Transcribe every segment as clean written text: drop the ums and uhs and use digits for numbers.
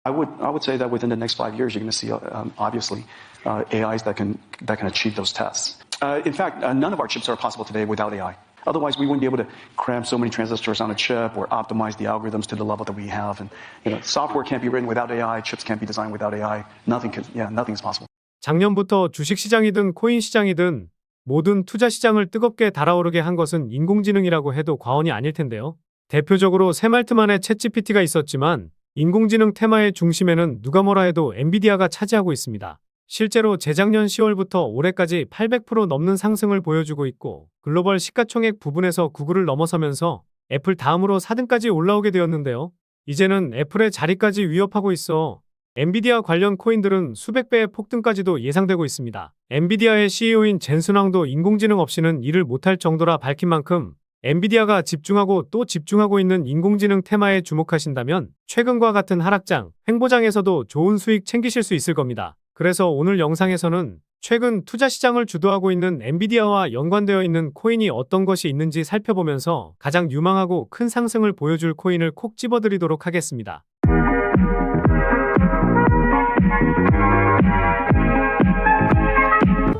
I would say that within the next 5 years, you're going to see, obviously, AIs that can achieve those tests. In fact, none of our chips are possible today without AI. Otherwise, we wouldn't be able to cram so many transistors on a chip or optimize the algorithms to the level that we have. And software can't be written without AI. Chips can't be designed without AI. Nothing's possible. 작년부터 주식시장이든 코인 시장이든 모든 투자 시장을 뜨겁게 달아오르게 한 것은 인공지능이라고 해도 과언이 아닐 텐데요. 대표적으로 새말트만의 챗GPT가 있었지만 인공지능 테마의 중심에는 누가 뭐라 해도 엔비디아가 차지하고 있습니다. 실제로 재작년 10월부터 올해까지 800% 넘는 상승을 보여주고 있고 글로벌 시가총액 부분에서 구글을 넘어서면서 애플 다음으로 4등까지 올라오게 되었는데요. 이제는 애플의 자리까지 위협하고 있어 엔비디아 관련 코인들은 수백 배의 폭등까지도 예상되고 있습니다. 엔비디아의 CEO인 젠슨 황도 인공지능 없이는 일을 못할 정도라 밝힌 만큼 엔비디아가 집중하고 또 집중하고 있는 인공지능 테마에 주목하신다면 최근과 같은 하락장, 횡보장에서도 좋은 수익 챙기실 수 있을 겁니다. 그래서 오늘 영상에서는 최근 투자 시장을 주도하고 있는 엔비디아와 연관되어 있는 코인이 어떤 것이 있는지 살펴보면서 가장 유망하고 큰 상승을 보여줄 코인을 콕 집어드리도록 하겠습니다.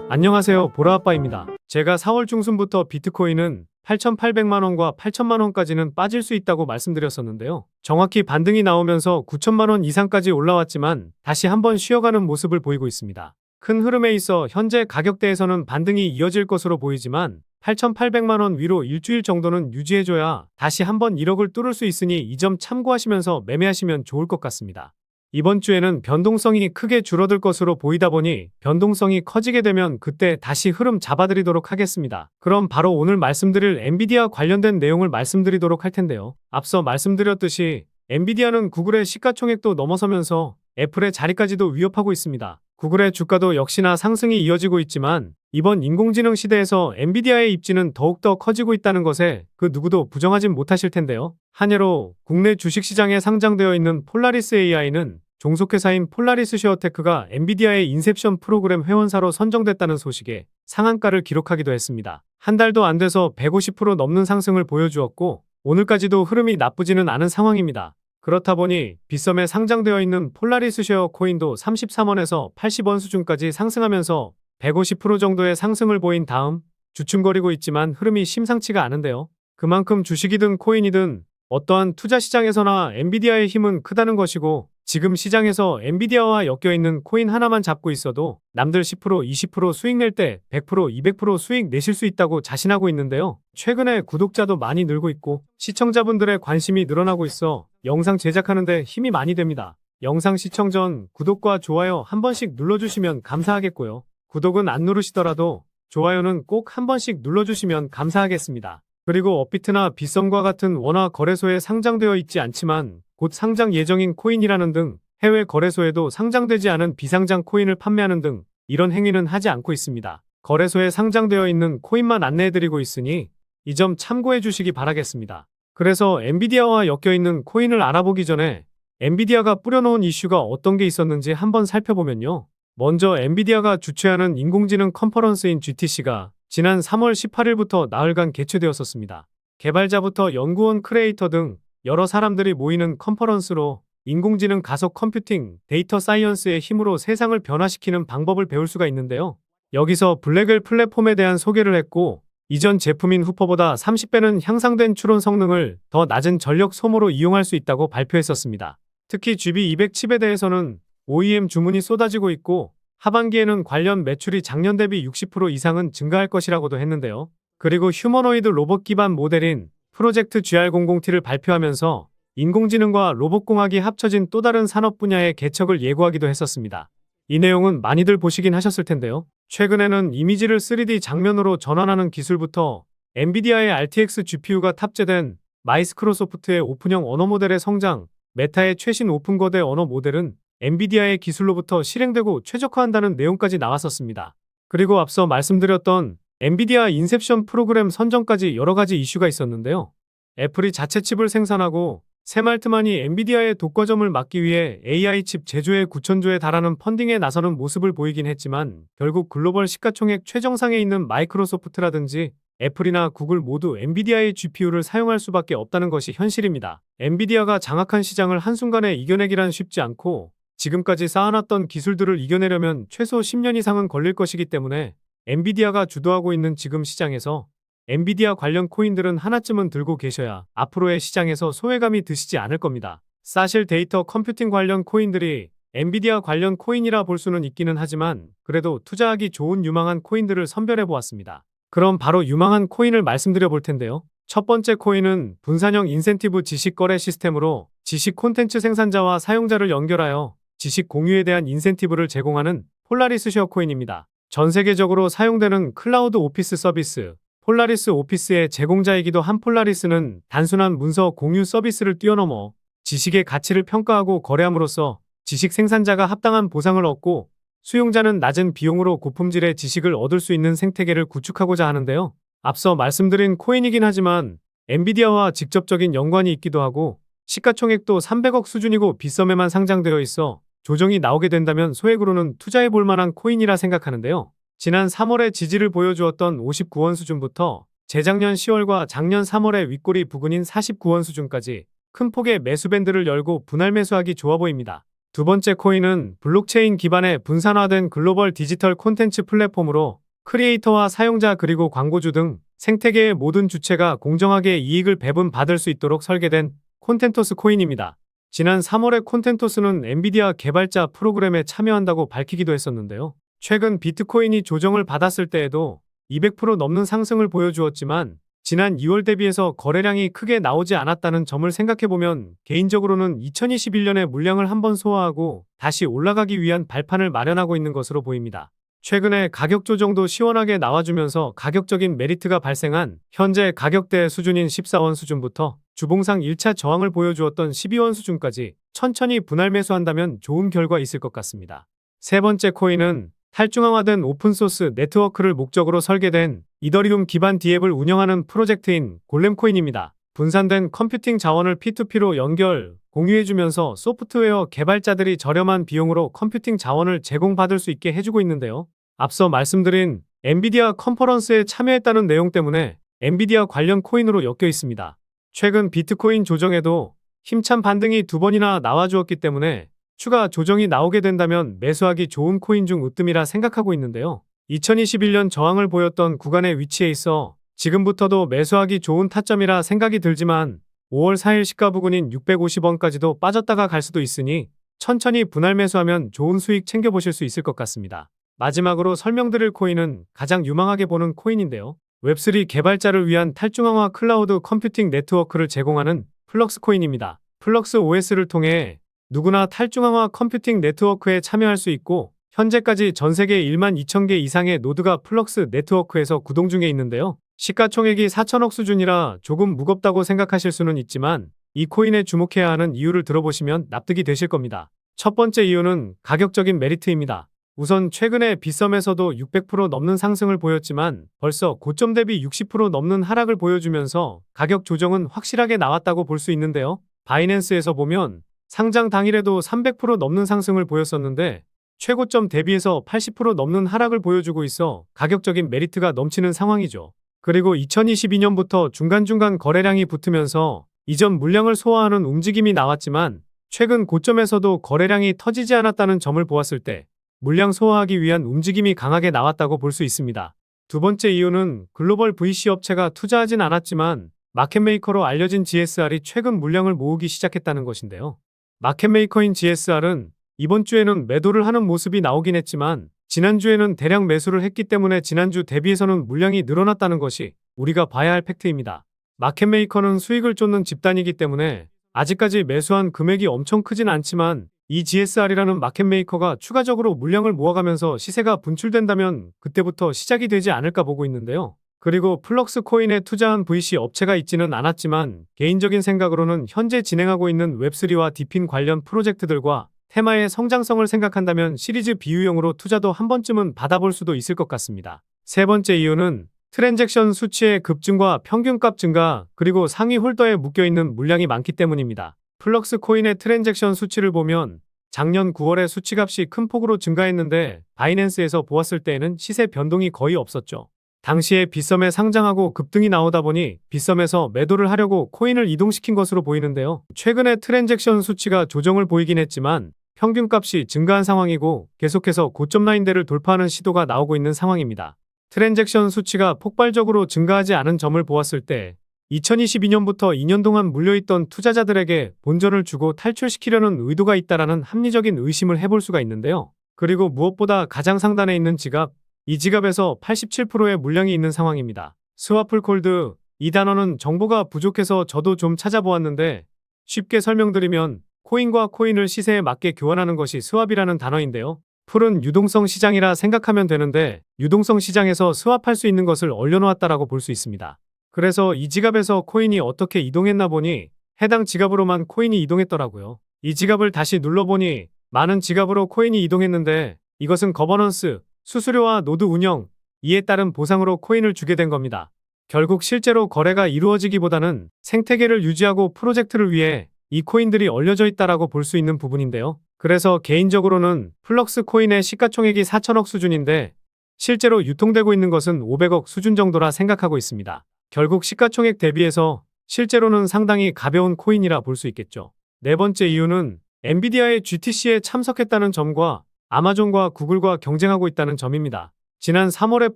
안녕하세요, 보라아빠입니다. 제가 4월 중순부터 비트코인은 8,800만원과 8천만원까지는 빠질 수 있다고 말씀드렸었는데요. 정확히 반등이 나오면서 9천만원 이상까지 올라왔지만 다시 한번 쉬어가는 모습을 보이고 있습니다. 큰 흐름에 있어 현재 가격대에서는 반등이 이어질 것으로 보이지만 8,800만원 위로 일주일 정도는 유지해줘야 다시 한번 1억을 뚫을 수 있으니 이 점 참고하시면서 매매하시면 좋을 것 같습니다. 이번 주에는 변동성이 크게 줄어들 것으로 보이다 보니 변동성이 커지게 되면 그때 다시 흐름 잡아드리도록 하겠습니다. 그럼 바로 오늘 말씀드릴 엔비디아 관련된 내용을 말씀드리도록 할 텐데요. 앞서 말씀드렸듯이 엔비디아는 구글의 시가총액도 넘어서면서 애플의 자리까지도 위협하고 있습니다. 구글의 주가도 역시나 상승이 이어지고 있지만 이번 인공지능 시대에서 엔비디아의 입지는 더욱더 커지고 있다는 것에 그 누구도 부정하진 못하실 텐데요. 한 해로 국내 주식시장에 상장되어 있는 폴라리스 AI는 종속회사인 폴라리스 쉐어테크가 엔비디아의 인셉션 프로그램 회원사로 선정됐다는 소식에 상한가를 기록하기도 했습니다. 한 달도 안 돼서 150% 넘는 상승을 보여주었고 오늘까지도 흐름이 나쁘지는 않은 상황입니다. 그렇다 보니 빗썸에 상장되어 있는 폴라리스 쉐어 코인도 33원에서 80원 수준까지 상승하면서 150% 정도의 상승을 보인 다음 주춤거리고 있지만 흐름이 심상치가 않은데요. 그만큼 주식이든 코인이든 어떠한 투자 시장에서나 엔비디아의 힘은 크다는 것이고 지금 시장에서 엔비디아와 엮여있는 코인 하나만 잡고 있어도 남들 10%, 20% 수익 낼 때 100%, 200% 수익 내실 수 있다고 자신하고 있는데요. 최근에 구독자도 많이 늘고 있고 시청자분들의 관심이 늘어나고 있어 영상 제작하는 데 힘이 많이 됩니다. 영상 시청 전 구독과 좋아요 한 번씩 눌러주시면 감사하겠고요. 구독은 안 누르시더라도 좋아요는 꼭 한 번씩 눌러주시면 감사하겠습니다. 그리고 업비트나 빗썸과 같은 원화 거래소에 상장되어 있지 않지만 곧 상장 예정인 코인이라는 등 해외 거래소에도 상장되지 않은 비상장 코인을 판매하는 등 이런 행위는 하지 않고 있습니다. 거래소에 상장되어 있는 코인만 안내해드리고 있으니 이 점 참고해 주시기 바라겠습니다. 그래서 엔비디아와 엮여있는 코인을 알아보기 전에 엔비디아가 뿌려놓은 이슈가 어떤 게 있었는지 한번 살펴보면요. 먼저 엔비디아가 주최하는 인공지능 컨퍼런스인 GTC가 지난 3월 18일부터 나흘간 개최되었었습니다. 개발자부터 연구원 크리에이터 등 여러 사람들이 모이는 컨퍼런스로 인공지능 가속 컴퓨팅, 데이터 사이언스의 힘으로 세상을 변화시키는 방법을 배울 수가 있는데요. 여기서 블랙웰 플랫폼에 대한 소개를 했고 이전 제품인 후퍼보다 30배는 향상된 추론 성능을 더 낮은 전력 소모로 이용할 수 있다고 발표했었습니다. 특히 GB200 칩에 대해서는 OEM 주문이 쏟아지고 있고 하반기에는 관련 매출이 작년 대비 60% 이상은 증가할 것이라고도 했는데요. 그리고 휴머노이드 로봇 기반 모델인 프로젝트 GR00T를 발표하면서 인공지능과 로봇공학이 합쳐진 또 다른 산업 분야의 개척을 예고하기도 했었습니다. 이 내용은 많이들 보시긴 하셨을 텐데요. 최근에는 이미지를 3D 장면으로 전환하는 기술부터 엔비디아의 RTX GPU가 탑재된 마이스크로소프트의 오픈형 언어 모델의 성장, 메타의 최신 오픈 거대 언어 모델은 엔비디아의 기술로부터 실행되고 최적화한다는 내용까지 나왔었습니다. 그리고 앞서 말씀드렸던 엔비디아 인셉션 프로그램 선정까지 여러 가지 이슈가 있었는데요. 애플이 자체 칩을 생산하고 새말트만이 엔비디아의 독과점을 막기 위해 AI 칩 제조에 9천조에 달하는 펀딩에 나서는 모습을 보이긴 했지만 결국 글로벌 시가총액 최정상에 있는 마이크로소프트라든지 애플이나 구글 모두 엔비디아의 GPU를 사용할 수밖에 없다는 것이 현실입니다. 엔비디아가 장악한 시장을 한순간에 이겨내기란 쉽지 않고 지금까지 쌓아놨던 기술들을 이겨내려면 최소 10년 이상은 걸릴 것이기 때문에 엔비디아가 주도하고 있는 지금 시장에서 엔비디아 관련 코인들은 하나쯤은 들고 계셔야 앞으로의 시장에서 소외감이 드시지 않을 겁니다. 사실 데이터 컴퓨팅 관련 코인들이 엔비디아 관련 코인이라 볼 수는 있기는 하지만 그래도 투자하기 좋은 유망한 코인들을 선별해 보았습니다. 그럼 바로 유망한 코인을 말씀드려 볼 텐데요. 첫 번째 코인은 분산형 인센티브 지식 거래 시스템으로 지식 콘텐츠 생산자와 사용자를 연결하여 지식 공유에 대한 인센티브를 제공하는 폴라리스 쉐어 코인입니다. 전 세계적으로 사용되는 클라우드 오피스 서비스, 폴라리스 오피스의 제공자이기도 한 폴라리스는 단순한 문서 공유 서비스를 뛰어넘어 지식의 가치를 평가하고 거래함으로써 지식 생산자가 합당한 보상을 얻고 수용자는 낮은 비용으로 고품질의 지식을 얻을 수 있는 생태계를 구축하고자 하는데요. 앞서 말씀드린 코인이긴 하지만 엔비디아와 직접적인 연관이 있기도 하고 시가총액도 300억 수준이고 빗썸에만 상장되어 있어 조정이 나오게 된다면 소액으로는 투자해 볼 만한 코인이라 생각하는데요. 지난 3월에 지지를 보여주었던 59원 수준부터 재작년 10월과 작년 3월에 윗꼬리 부근인 49원 수준까지 큰 폭의 매수 밴드를 열고 분할 매수하기 좋아 보입니다. 두 번째 코인은 블록체인 기반의 분산화된 글로벌 디지털 콘텐츠 플랫폼으로 크리에이터와 사용자 그리고 광고주 등 생태계의 모든 주체가 공정하게 이익을 배분받을 수 있도록 설계된 콘텐토스 코인입니다. 지난 3월에 콘텐토스는 엔비디아 개발자 프로그램에 참여한다고 밝히기도 했었는데요. 최근 비트코인이 조정을 받았을 때에도 200% 넘는 상승을 보여주었지만 지난 2월 대비해서 거래량이 크게 나오지 않았다는 점을 생각해보면 개인적으로는 2021년에 물량을 한번 소화하고 다시 올라가기 위한 발판을 마련하고 있는 것으로 보입니다. 최근에 가격 조정도 시원하게 나와주면서 가격적인 메리트가 발생한 현재 가격대 수준인 14원 수준부터 주봉상 1차 저항을 보여주었던 12원 수준까지 천천히 분할 매수한다면 좋은 결과 있을 것 같습니다. 세 번째 코인은 탈중앙화된 오픈소스 네트워크를 목적으로 설계된 이더리움 기반 D앱을 운영하는 프로젝트인 골렘코인입니다. 분산된 컴퓨팅 자원을 P2P로 연결, 공유해주면서 소프트웨어 개발자들이 저렴한 비용으로 컴퓨팅 자원을 제공받을 수 있게 해주고 있는데요. 앞서 말씀드린 엔비디아 컨퍼런스에 참여했다는 내용 때문에 엔비디아 관련 코인으로 엮여 있습니다. 최근 비트코인 조정에도 힘찬 반등이 두 번이나 나와주었기 때문에 추가 조정이 나오게 된다면 매수하기 좋은 코인 중 으뜸이라 생각하고 있는데요. 2021년 저항을 보였던 구간의 위치에 있어 지금부터도 매수하기 좋은 타점이라 생각이 들지만 5월 4일 시가 부근인 650원까지도 빠졌다가 갈 수도 있으니 천천히 분할 매수하면 좋은 수익 챙겨보실 수 있을 것 같습니다. 마지막으로 설명드릴 코인은 가장 유망하게 보는 코인인데요. 웹3 개발자를 위한 탈중앙화 클라우드 컴퓨팅 네트워크를 제공하는 플럭스 코인입니다. 플럭스 OS를 통해 누구나 탈중앙화 컴퓨팅 네트워크에 참여할 수 있고 현재까지 전 세계 1만 2천 개 이상의 노드가 플럭스 네트워크에서 구동 중에 있는데요. 시가총액이 4천억 수준이라 조금 무겁다고 생각하실 수는 있지만 이 코인에 주목해야 하는 이유를 들어보시면 납득이 되실 겁니다. 첫 번째 이유는 가격적인 메리트입니다. 우선 최근에 빗썸에서도 600% 넘는 상승을 보였지만 벌써 고점 대비 60% 넘는 하락을 보여주면서 가격 조정은 확실하게 나왔다고 볼 수 있는데요. 바이낸스에서 보면 상장 당일에도 300% 넘는 상승을 보였었는데 최고점 대비해서 80% 넘는 하락을 보여주고 있어 가격적인 메리트가 넘치는 상황이죠. 그리고 2022년부터 중간중간 거래량이 붙으면서 이전 물량을 소화하는 움직임이 나왔지만 최근 고점에서도 거래량이 터지지 않았다는 점을 보았을 때 물량 소화하기 위한 움직임이 강하게 나왔다고 볼 수 있습니다. 두 번째 이유는 글로벌 VC 업체가 투자하진 않았지만 마켓메이커로 알려진 GSR이 최근 물량을 모으기 시작했다는 것인데요. 마켓메이커인 GSR은 이번 주에는 매도를 하는 모습이 나오긴 했지만 지난주에는 대량 매수를 했기 때문에 지난주 대비해서는 물량이 늘어났다는 것이 우리가 봐야 할 팩트입니다. 마켓메이커는 수익을 쫓는 집단이기 때문에 아직까지 매수한 금액이 엄청 크진 않지만 이 GSR이라는 마켓메이커가 추가적으로 물량을 모아가면서 시세가 분출된다면 그때부터 시작이 되지 않을까 보고 있는데요. 그리고 플럭스 코인에 투자한 VC 업체가 있지는 않았지만 개인적인 생각으로는 현재 진행하고 있는 웹3와 디핀 관련 프로젝트들과 테마의 성장성을 생각한다면 시리즈 비유형으로 투자도 한 번쯤은 받아볼 수도 있을 것 같습니다. 세 번째 이유는 트랜잭션 수치의 급증과 평균값 증가 그리고 상위 홀더에 묶여있는 물량이 많기 때문입니다. 플럭스 코인의 트랜잭션 수치를 보면 작년 9월에 수치값이 큰 폭으로 증가했는데 바이낸스에서 보았을 때에는 시세 변동이 거의 없었죠. 당시에 빗썸에 상장하고 급등이 나오다 보니 빗썸에서 매도를 하려고 코인을 이동시킨 것으로 보이는데요. 최근에 트랜잭션 수치가 조정을 보이긴 했지만 평균값이 증가한 상황이고 계속해서 고점 라인대를 돌파하는 시도가 나오고 있는 상황입니다. 트랜잭션 수치가 폭발적으로 증가하지 않은 점을 보았을 때 2022년부터 2년 동안 물려있던 투자자들에게 본전을 주고 탈출시키려는 의도가 있다라는 합리적인 의심을 해볼 수가 있는데요. 그리고 무엇보다 가장 상단에 있는 지갑, 이 지갑에서 87%의 물량이 있는 상황입니다. 스와플 콜드, 이 단어는 정보가 부족해서 저도 좀 찾아보았는데 쉽게 설명드리면 코인과 코인을 시세에 맞게 교환하는 것이 스왑이라는 단어인데요. 풀은 유동성 시장이라 생각하면 되는데 유동성 시장에서 스왑할 수 있는 것을 얼려놓았다라고 볼 수 있습니다. 그래서 이 지갑에서 코인이 어떻게 이동했나 보니 해당 지갑으로만 코인이 이동했더라고요. 이 지갑을 다시 눌러보니 많은 지갑으로 코인이 이동했는데 이것은 거버넌스, 수수료와 노드 운영, 이에 따른 보상으로 코인을 주게 된 겁니다. 결국 실제로 거래가 이루어지기보다는 생태계를 유지하고 프로젝트를 위해 이 코인들이 얼려져 있다라고 볼 수 있는 부분인데요. 그래서 개인적으로는 플럭스 코인의 시가총액이 4천억 수준인데 실제로 유통되고 있는 것은 500억 수준 정도라 생각하고 있습니다. 결국 시가총액 대비해서 실제로는 상당히 가벼운 코인이라 볼 수 있겠죠. 네 번째 이유는 엔비디아의 GTC에 참석했다는 점과 아마존과 구글과 경쟁하고 있다는 점입니다. 지난 3월에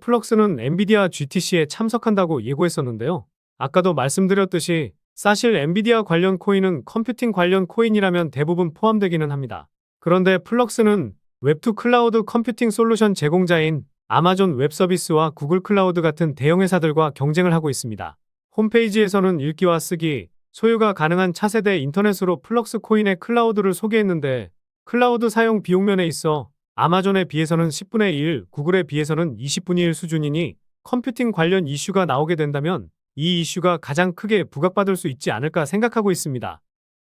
플럭스는 엔비디아 GTC에 참석한다고 예고했었는데요. 아까도 말씀드렸듯이 사실 엔비디아 관련 코인은 컴퓨팅 관련 코인이라면 대부분 포함되기는 합니다. 그런데 플럭스는 웹2 클라우드 컴퓨팅 솔루션 제공자인 아마존 웹서비스와 구글 클라우드 같은 대형 회사들과 경쟁을 하고 있습니다. 홈페이지에서는 읽기와 쓰기, 소유가 가능한 차세대 인터넷으로 플럭스 코인의 클라우드를 소개했는데 클라우드 사용 비용면에 있어 아마존에 비해서는 10분의 1, 구글에 비해서는 20분의 1 수준이니 컴퓨팅 관련 이슈가 나오게 된다면 이 이슈가 가장 크게 부각받을 수 있지 않을까 생각하고 있습니다.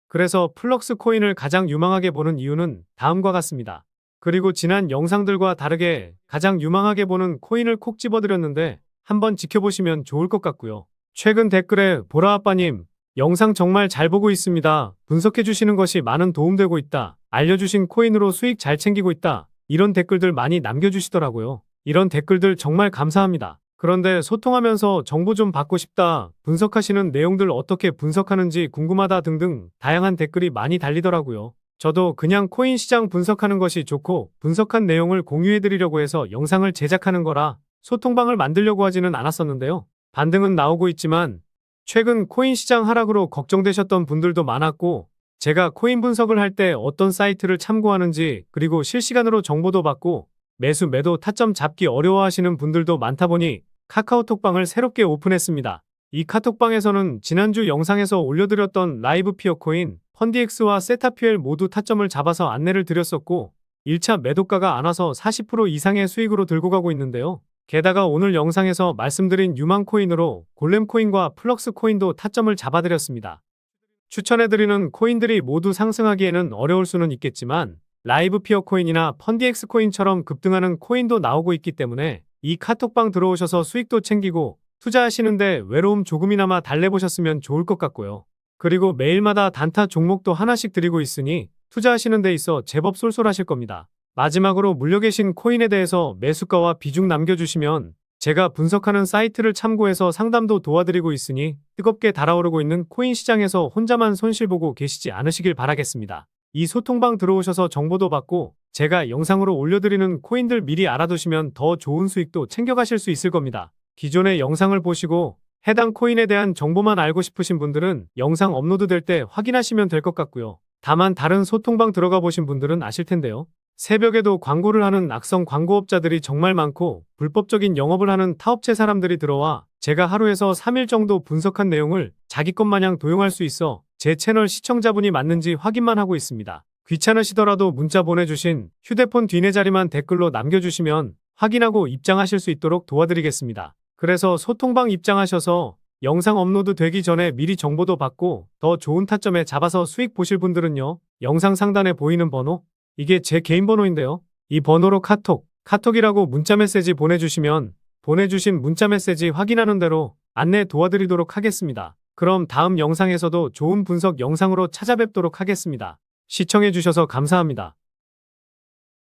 그래서 플럭스 코인을 가장 유망하게 보는 이유는 다음과 같습니다. 그리고 지난 영상들과 다르게 가장 유망하게 보는 코인을 콕 집어드렸는데 한번 지켜보시면 좋을 것 같고요. 최근 댓글에 보라아빠님 영상 정말 잘 보고 있습니다. 분석해주시는 것이 많은 도움되고 있다. 알려주신 코인으로 수익 잘 챙기고 있다. 이런 댓글들 많이 남겨주시더라고요. 이런 댓글들 정말 감사합니다. 그런데 소통하면서 정보 좀 받고 싶다. 분석하시는 내용들 어떻게 분석하는지 궁금하다 등등 다양한 댓글이 많이 달리더라고요. 저도 그냥 코인 시장 분석하는 것이 좋고 분석한 내용을 공유해드리려고 해서 영상을 제작하는 거라 소통방을 만들려고 하지는 않았었는데요. 반등은 나오고 있지만 최근 코인 시장 하락으로 걱정되셨던 분들도 많았고 제가 코인 분석을 할 때 어떤 사이트를 참고하는지 그리고 실시간으로 정보도 받고 매수 매도 타점 잡기 어려워하시는 분들도 많다 보니 카카오톡방을 새롭게 오픈했습니다. 이 카톡방에서는 지난주 영상에서 올려드렸던 라이브 피어코인, 펀디엑스와 세타퓨엘 모두 타점을 잡아서 안내를 드렸었고 1차 매도가가 안 와서 40% 이상의 수익으로 들고 가고 있는데요. 게다가 오늘 영상에서 말씀드린 유망코인으로 골렘코인과 플럭스코인도 타점을 잡아드렸습니다. 추천해드리는 코인들이 모두 상승하기에는 어려울 수는 있겠지만 라이브 피어코인이나 펀디엑스 코인처럼 급등하는 코인도 나오고 있기 때문에 이 카톡방 들어오셔서 수익도 챙기고 투자하시는데 외로움 조금이나마 달래보셨으면 좋을 것 같고요. 그리고 매일마다 단타 종목도 하나씩 드리고 있으니 투자하시는 데 있어 제법 쏠쏠하실 겁니다. 마지막으로 물려 계신 코인에 대해서 매수가와 비중 남겨주시면 제가 분석하는 사이트를 참고해서 상담도 도와드리고 있으니 뜨겁게 달아오르고 있는 코인 시장에서 혼자만 손실보고 계시지 않으시길 바라겠습니다. 이 소통방 들어오셔서 정보도 받고 제가 영상으로 올려드리는 코인들 미리 알아두시면 더 좋은 수익도 챙겨가실 수 있을 겁니다. 기존의 영상을 보시고 해당 코인에 대한 정보만 알고 싶으신 분들은 영상 업로드될 때 확인하시면 될 것 같고요. 다만 다른 소통방 들어가 보신 분들은 아실 텐데요. 새벽에도 광고를 하는 악성 광고업자들이 정말 많고 불법적인 영업을 하는 타업체 사람들이 들어와 제가 하루에서 3일 정도 분석한 내용을 자기 것 마냥 도용할 수 있어 제 채널 시청자분이 맞는지 확인만 하고 있습니다. 귀찮으시더라도 문자 보내주신 휴대폰 뒷내 자리만 댓글로 남겨주시면 확인하고 입장하실 수 있도록 도와드리겠습니다. 그래서 소통방 입장하셔서 영상 업로드 되기 전에 미리 정보도 받고 더 좋은 타점에 잡아서 수익 보실 분들은요. 영상 상단에 보이는 번호, 이게 제 개인 번호인데요. 이 번호로 카톡이라고 문자 메시지 보내주시면 보내주신 문자 메시지 확인하는 대로 안내 도와드리도록 하겠습니다. 그럼 다음 영상에서도 좋은 분석 영상으로 찾아뵙도록 하겠습니다. 시청해주셔서 감사합니다.